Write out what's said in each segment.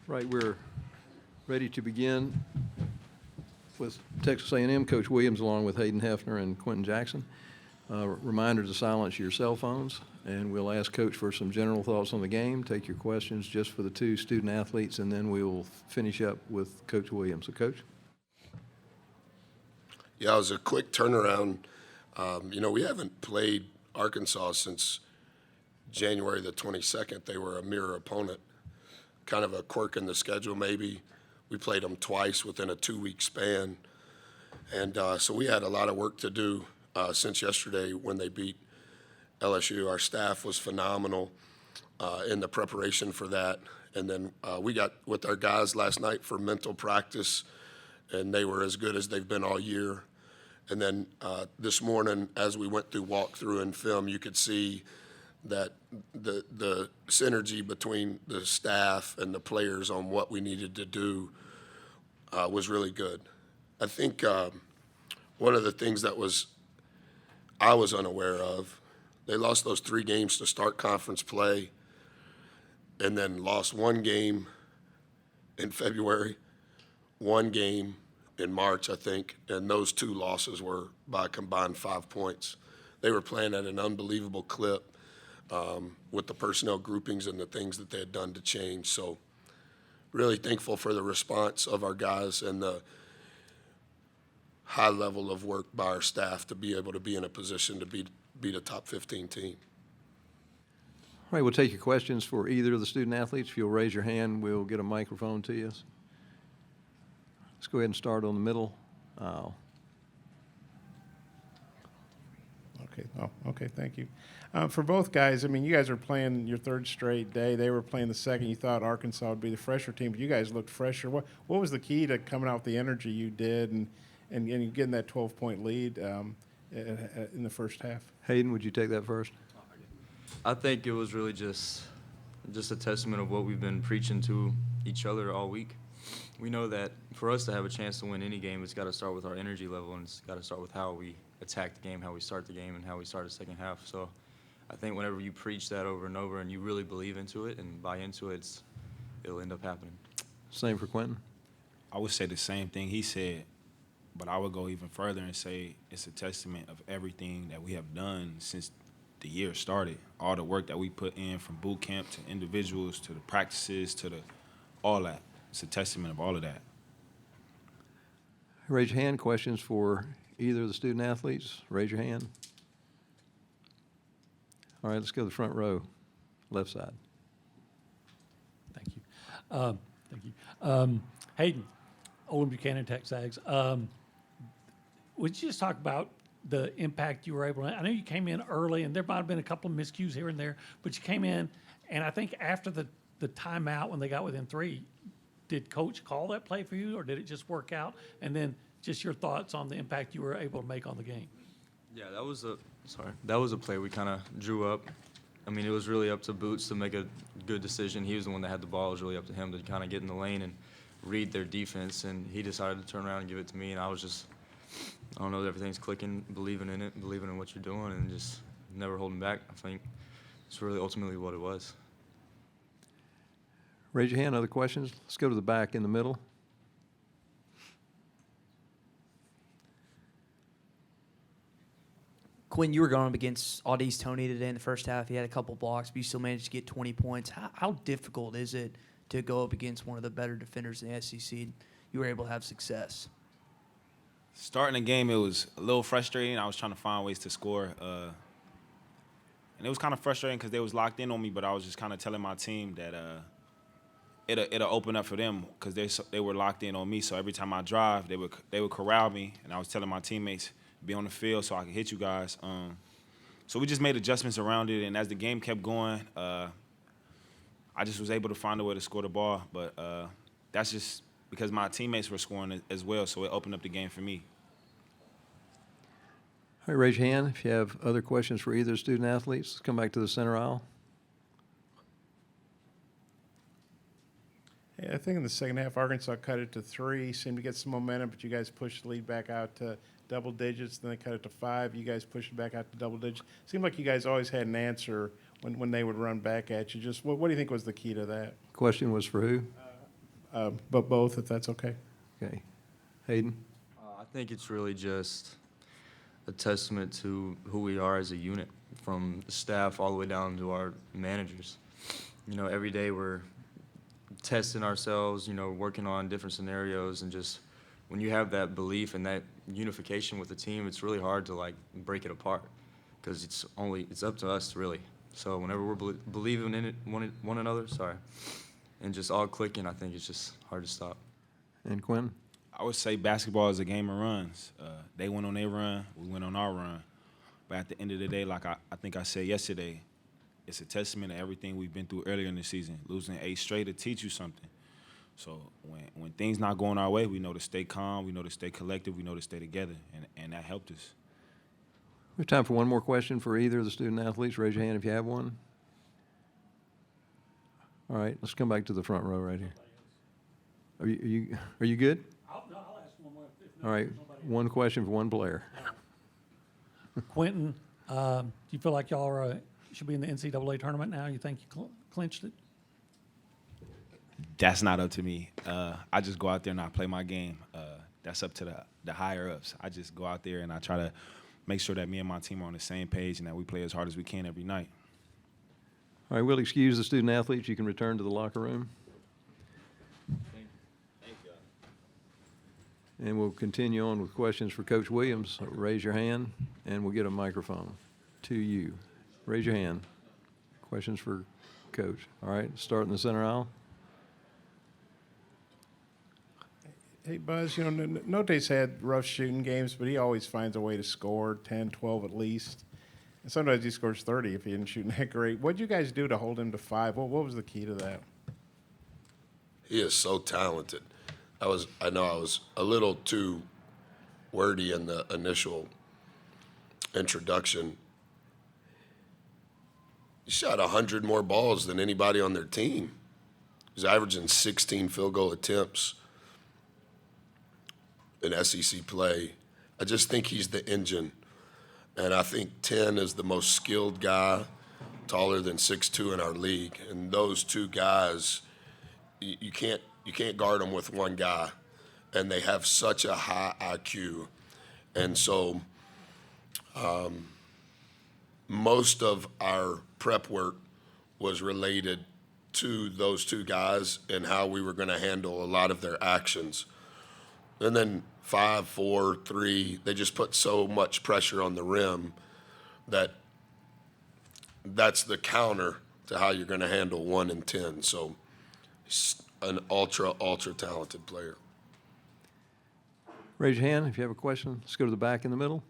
Right, we're ready to begin with Texas A&M. Coach Williams along with Hayden Hefner and Quenton Jackson. Reminder to silence your cell phones, and we'll ask Coach for some general thoughts on the game, take your questions just for the two student athletes, and then we will finish up with Coach Williams. So, Coach? Yeah, it was a quick turnaround. We haven't played Arkansas since January the 22nd. They were a mirror opponent. Kind of a quirk in the schedule, maybe. We played them twice within a 2-week span. And so we had a lot of work to do since yesterday when they beat LSU. Our staff was phenomenal in the preparation for that. And then we got with our guys last night for mental practice, and they were as good as they've been all year. And then this morning, as we went through walkthrough and film, you could see that the synergy between the staff and the players on what we needed to do was really good. I think one of the things that I was unaware of, they lost those 3 games to start conference play and then lost 1 game in February, 1 game in March, I think, and those 2 losses were by a combined 5 points. They were playing at an unbelievable clip. With the personnel groupings and the things that they had done to change. So really thankful for the response of our guys and the high level of work by our staff to be able to be in a position to beat a top 15 team. All right, we'll take your questions for either of the student athletes. If you'll raise your hand, we'll get a microphone to you. Let's go ahead and start on the middle aisle. Okay, thank you. For both guys, I mean, you guys are playing your 3rd straight day. They were playing the 2nd. You thought Arkansas would be the fresher team, but you guys looked fresher. What was the key to coming out with the energy you did and getting that 12-point lead in the first half? Hayden, would you take that first? I think it was really just a testament of what we've been preaching to each other all week. We know that for us to have a chance to win any game, it's got to start with our energy level, and it's got to start with how we attack the game, how we start the game, and how we start the second half. So I think whenever you preach that over and over and you really believe into it and buy into it, it'll end up happening. Same for Quenton. I would say the same thing he said, but I would go even further and say it's a testament of everything that we have done since the year started. All the work that we put in from boot camp to individuals to the practices to all that. It's a testament of all of that. Raise your hand. Questions for either of the student athletes? Raise your hand. All right, let's go to the front row, left side. Thank you. Thank you. Hayden, Olin Buchanan, Tech Zags. Would you just talk about the impact you were able to? I know you came in early, and there might have been a couple of miscues here and there, but you came in, and I think after the timeout when they got within 3, did Coach call that play for you, or did it just work out? And then just your thoughts on the impact you were able to make on the game. Yeah, that was a play we kind of drew up. I mean, it was really up to Boots to make a good decision. He was the one that had the ball. It was really up to him to kind of get in the lane and read their defense, and he decided to turn around and give it to me, and I was just, I don't know, everything's clicking, believing in it, believing in what you're doing, and just never holding back. I think it's really ultimately what it was. Raise your hand. Other questions? Let's go to the back in the middle. Quinn, you were going up against Audi's Tony today in the first half. He had a couple blocks, but you still managed to get 20 points. How difficult is it to go up against one of the better defenders in the SEC? You were able to have success. Starting the game, it was a little frustrating. I was trying to find ways to score. And it was kind of frustrating because they was locked in on me, but I was just kind of telling my team that it'll open up for them because they were locked in on me. So every time I drive, they would corral me, and I was telling my teammates, be on the field so I could hit you guys. So we just made adjustments around it, and as the game kept going, I just was able to find a way to score the ball. But that's just because my teammates were scoring as well, so it opened up the game for me. All right, raise your hand if you have other questions for either student athletes. Let's come back to the center aisle. Yeah, I think in the second half, Arkansas cut it to 3, seemed to get some momentum, but you guys pushed the lead back out to double digits. Then they cut it to 5. You guys pushed it back out to double digits. Seemed like you guys always had an answer when they would run back at you. Just what do you think was the key to that? Question was for who? but both, if that's okay. Okay. Hayden? I think it's really just a testament to who we are as a unit, from the staff all the way down to our managers. You know, every day we're testing ourselves, you know, working on different scenarios, and just when you have that belief and that unification with the team, it's really hard to like break it apart, because it's up to us really. So whenever we're believing in it, one another, and just all clicking, I think it's just hard to stop. And Quentin? I would say basketball is a game of runs. They went on their run, we went on our run. But at the end of the day, like I think I said yesterday, it's a testament to everything we've been through earlier in the season. Losing 8 straight to teach you something. So when things not going our way, we know to stay calm, we know to stay collective, we know to stay together, and that helped us. We have time for one more question for either of the student athletes. Raise your hand if you have one. All right, let's come back to the front row right here. Are you good? I'll ask one more. All right, one question for one player. Quentin, do you feel like y'all should be in the NCAA tournament now? You think you clinched it? That's not up to me. I just go out there and I play my game. That's up to the higher ups. I just go out there and I try to make sure that me and my team are on the same page and that we play as hard as we can every night. All right, we'll excuse the student athletes. You can return to the locker room. Thank you. And we'll continue on with questions for Coach Williams. Raise your hand, and we'll get a microphone to you. Raise your hand. Questions for Coach. All right, start in the center aisle. Hey, Buzz, you know, Note's had rough shooting games, but he always finds a way to score 10, 12 at least. And sometimes he scores 30 if he isn't shooting that great. What did you guys do to hold him to 5? What was the key to that? He is so talented. I know I was a little too wordy in the initial introduction. He shot 100 more balls than anybody on their team. He's averaging 16 field goal attempts in SEC play. I just think he's the engine. And I think 10 is the most skilled guy, taller than 6'2" in our league. And those two guys, you can't guard them with one guy. And they have such a high IQ. And so most of our prep work was related to those two guys and how we were going to handle a lot of their actions. And then 5, 4, 3, they just put so much pressure on the rim that's the counter to how you're going to handle 1 and 10. So he's an ultra talented player. Raise your hand if you have a question. Let's go to the back in the middle.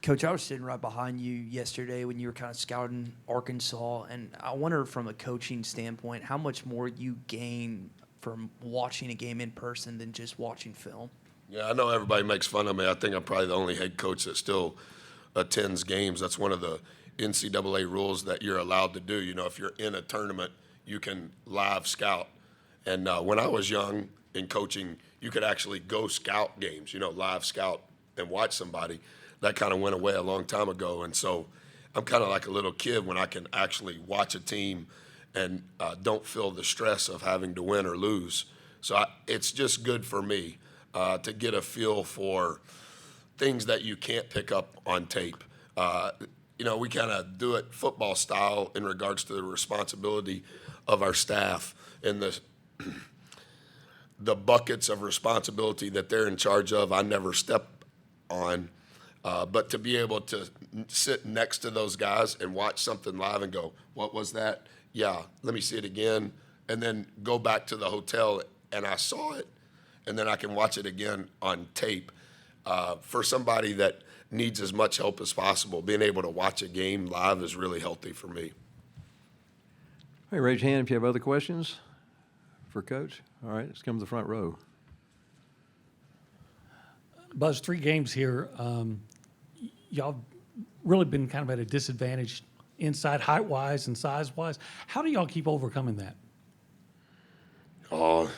Coach, I was sitting right behind you yesterday when you were kind of scouting Arkansas, and I wonder from a coaching standpoint how much more you gain from watching a game in person than just watching film. Yeah, I know everybody makes fun of me. I think I'm probably the only head coach that still attends games. That's one of the NCAA rules that you're allowed to do. You know, if you're in a tournament, you can live scout. And when I was young in coaching, you could actually go scout games, you know, live scout and watch somebody. That kind of went away a long time ago. And so I'm kind of like a little kid when I can actually watch a team and don't feel the stress of having to win or lose. So it's just good for me to get a feel for things that you can't pick up on tape. You know, we kind of do it football style in regards to the responsibility of our staff and the buckets of responsibility that they're in charge of. I never step on. But to be able to sit next to those guys and watch something live and go, what was that? Yeah, let me see it again. And then go back to the hotel and I saw it. And then I can watch it again on tape. For somebody that needs as much help as possible, being able to watch a game live is really healthy for me. Hey, raise your hand if you have other questions for Coach. All right, let's come to the front row. Buzz, 3 games here. Y'all really been kind of at a disadvantage inside height-wise and size-wise. How do y'all keep overcoming that? Oh,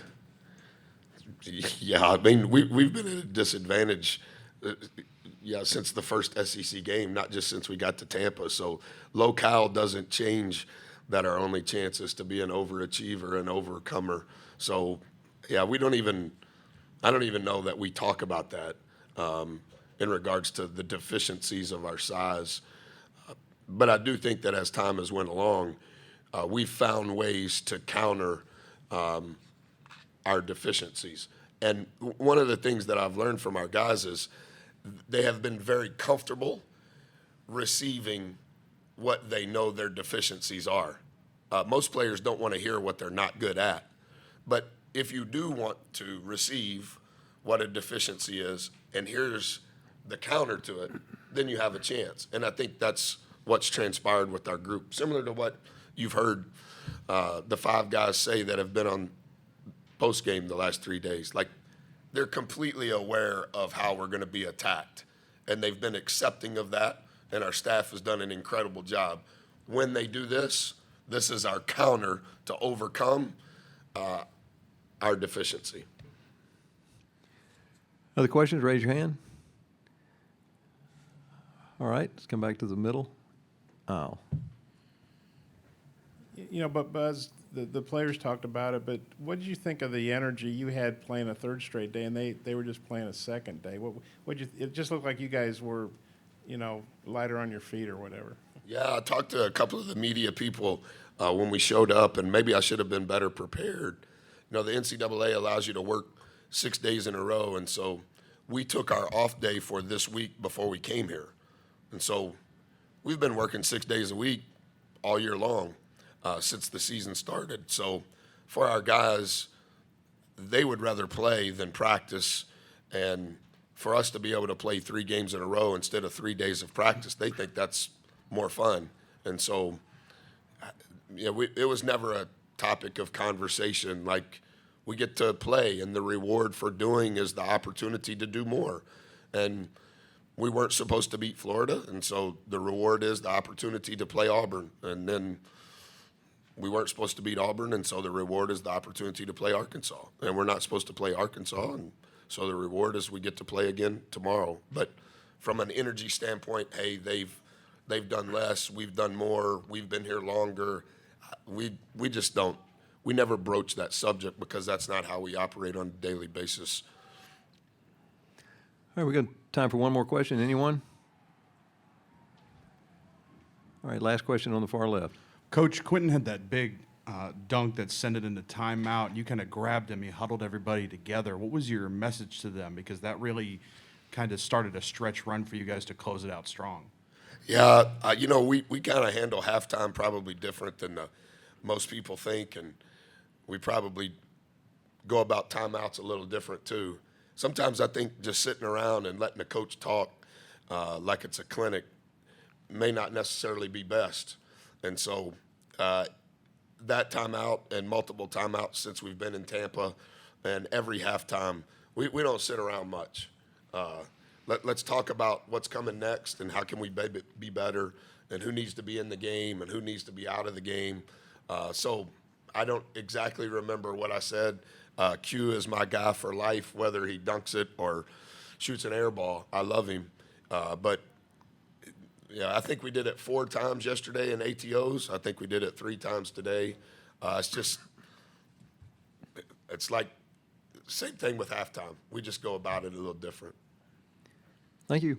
yeah. I mean, we've been at a disadvantage yeah, since the first SEC game, not just since we got to Tampa. So locale doesn't change that our only chance is to be an overachiever and overcomer. So, yeah, I don't even know that we talk about that in regards to the deficiencies of our size. But I do think that as time has went along, we've found ways to counter our deficiencies. And one of the things that I've learned from our guys is they have been very comfortable receiving what they know their deficiencies are. Most players don't want to hear what they're not good at. But if you do want to receive what a deficiency is, and here's the counter to it, then you have a chance. And I think that's what's transpired with our group. Similar to what you've heard the 5 guys say that have been on post game the last 3 days. Like, they're completely aware of how we're going to be attacked, and they've been accepting of that, and our staff has done an incredible job. When they do this, this is our counter to overcome our deficiency. Other questions? Raise your hand. All right, let's come back to the middle aisle. You know, but Buzz, the players talked about it, but what did you think of the energy you had playing a third straight day, and they were just playing a second day? It just looked like you guys were, you know, lighter on your feet or whatever. Yeah, I talked to a couple of the media people when we showed up, and maybe I should have been better prepared. You know, the NCAA allows you to work 6 days in a row, and so we took our off day for this week before we came here. And so we've been working 6 days a week all year long since the season started. So for our guys, they would rather play than practice. And for us to be able to play 3 games in a row instead of 3 days of practice, they think that's more fun. And so, yeah, it was never a topic of conversation. Like, we get to play, and the reward for doing is the opportunity to do more. And we weren't supposed to beat Florida, and so the reward is the opportunity to play Auburn. And then we weren't supposed to beat Auburn, and so the reward is the opportunity to play Arkansas. And we're not supposed to play Arkansas, and so the reward is we get to play again tomorrow. But from an energy standpoint, hey, they've done less, we've done more, we've been here longer. We just don't. We never broach that subject because that's not how we operate on a daily basis. All right, we got time for one more question. Anyone? All right, last question on the far left. Coach, Quenton had that big dunk that sent it into timeout. You kind of grabbed him. You huddled everybody together. What was your message to them? Because that really kind of started a stretch run for you guys to close it out strong. Yeah, you know, we kind of handle halftime probably different than most people think, and we probably go about timeouts a little different too. Sometimes I think just sitting around and letting the coach talk like it's a clinic may not necessarily be best. And so that timeout and multiple timeouts since we've been in Tampa and every halftime, we don't sit around much. Let's talk about what's coming next and how can we be better and who needs to be in the game and who needs to be out of the game. So I don't exactly remember what I said. Q is my guy for life, whether he dunks it or shoots an air ball. I love him. But, yeah, I think we did it 4 times yesterday in ATOs. I think we did it 3 times today. It's like same thing with halftime. We just go about it a little different. Thank you.